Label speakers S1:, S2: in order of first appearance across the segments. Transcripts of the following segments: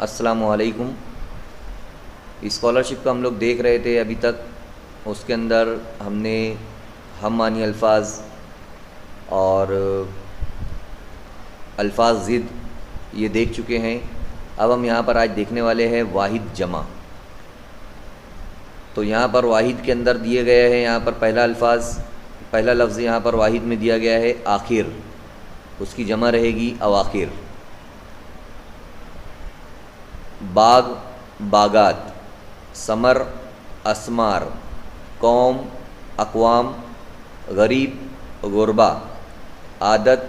S1: السلام علیکم۔ اسکالرشپ کا ہم لوگ دیکھ رہے تھے ابھی تک، اس کے اندر ہم نے ہم معنی الفاظ اور الفاظ ضد یہ دیکھ چکے ہیں۔ اب ہم یہاں پر آج دیکھنے والے ہیں واحد جمع۔ تو یہاں پر واحد کے اندر دیے گئے ہیں، یہاں پر پہلا لفظ یہاں پر واحد میں دیا گیا ہے آخر، اس کی جمع رہے گی اواخر۔ باغ باغات، ثمر اسمار، قوم اقوام، غریب غربا، عادت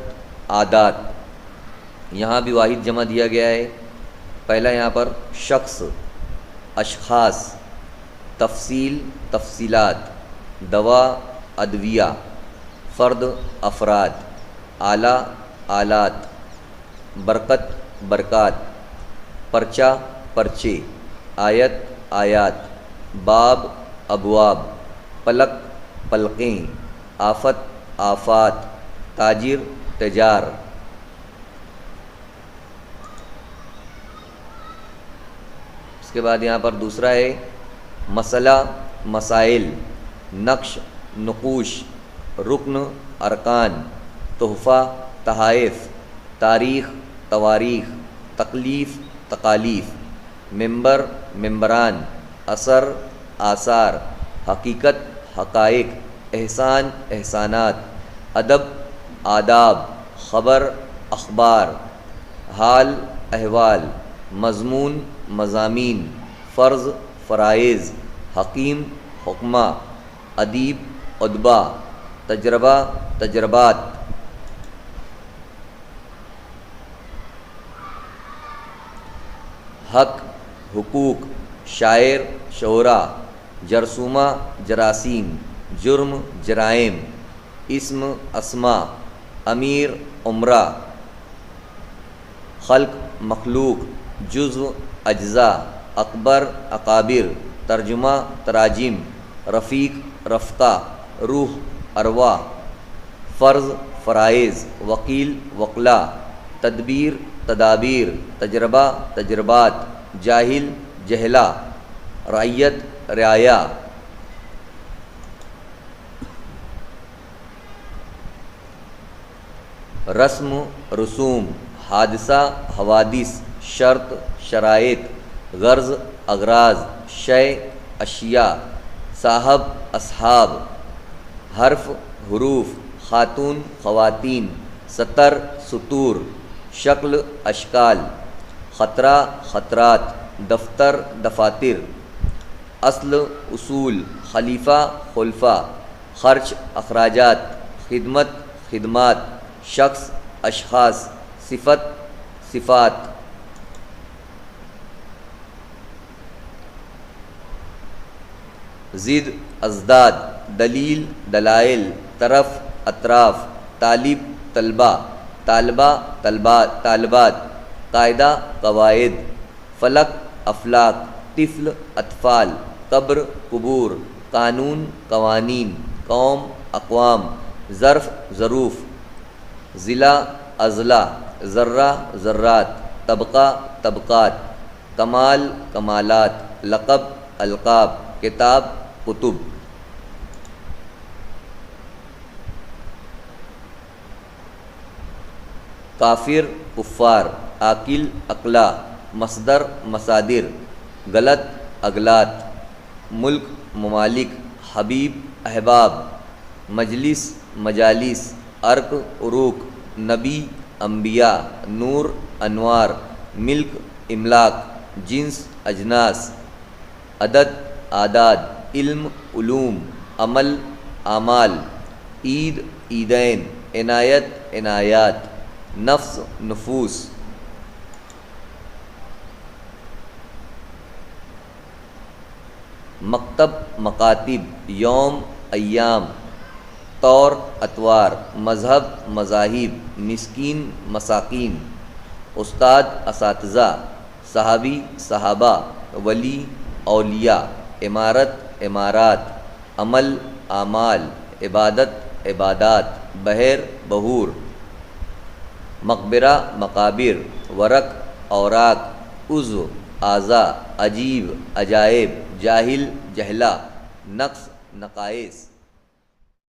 S1: عادات۔ یہاں بھی واحد جمع دیا گیا ہے۔ پہلا یہاں پر شخص اشخاص، تفصیل تفصیلات، دوا ادویہ، فرد افراد، آلہ آلات، برکت برکات، پرچہ پرچے، آیت آیات، باب ابواب، پلک پلقیں، آفت آفات، تاجر تجار۔ اس کے بعد یہاں پر دوسرا ہے مسئلہ مسائل، نقش نقوش، رکن ارکان، تحفہ تحائف، تاریخ تواریخ، تکلیف تکالیف، ممبر ممبران، اثر آثار، حقیقت حقائق، احسان احسانات، ادب آداب، خبر اخبار، حال احوال، مضمون مضامین، فرض فرائض، حکیم حکمہ، ادیب ادبا، تجربہ تجربات۔ حق حقوق، شاعر شعراء، جرثومہ جراثیم، جرم جرائم، اسم اسماء، امیر امراء، خلق مخلوق، جزو اجزاء، اکبر اکابر، ترجمہ تراجم، رفیق رفقا، روح ارواح، فرض فرائض، وکیل وکلاء، تدبیر تدابیر، تجربہ تجربات، جاہل جہلا، رعیت رعایا۔ رسم رسوم، حادثہ حوادث، شرط شرائط، غرض اغراض، شے اشیاء، صاحب اصحاب، حرف حروف، خاتون خواتین، سطر سطور، شکل اشکال، خطرہ خطرات، دفتر دفاتر، اصل اصول، خلیفہ خلفاء، خرچ اخراجات، خدمت خدمات، شخص اشخاص، صفت صفات۔ ضد اضداد، دلیل دلائل، طرف اطراف، طالب طلبہ، طالبہ طالبات، قاعدہ قواعد، فلک افلاک، طفل اطفال، قبر قبور، قانون قوانین، قوم اقوام، ظرف ظروف، ضلع اضلاع، ذرہ ذرات، طبقہ طبقات، کمال کمالات، لقب القاب، کتاب کتب۔ کافر کفار، عاقل عقلا، مصدر مصادر، غلط اغلاط، ملک ممالک، حبیب احباب، مجلس مجالس، عرق عروق، نبی انبیاء، نور انوار، ملک املاک، جنس اجناس، عدد اعداد، علم علوم، عمل اعمال، عید عیدین، عنایت عنایات، نفس نفوس۔ مکتب مکاتب، یوم ایام، طور اتوار، مذہب مذاہب، مسکین مساکین، استاد اساتذہ، صحابی صحابہ، ولی اولیاء، عمارت عمارات، عمل اعمال، عبادت عبادات، بحر بحور، مقبرہ مقابر، ورق اوراق، عضو، اعضاء، عجیب، عجائب، جاہل، جہلا، نقص، نقائص۔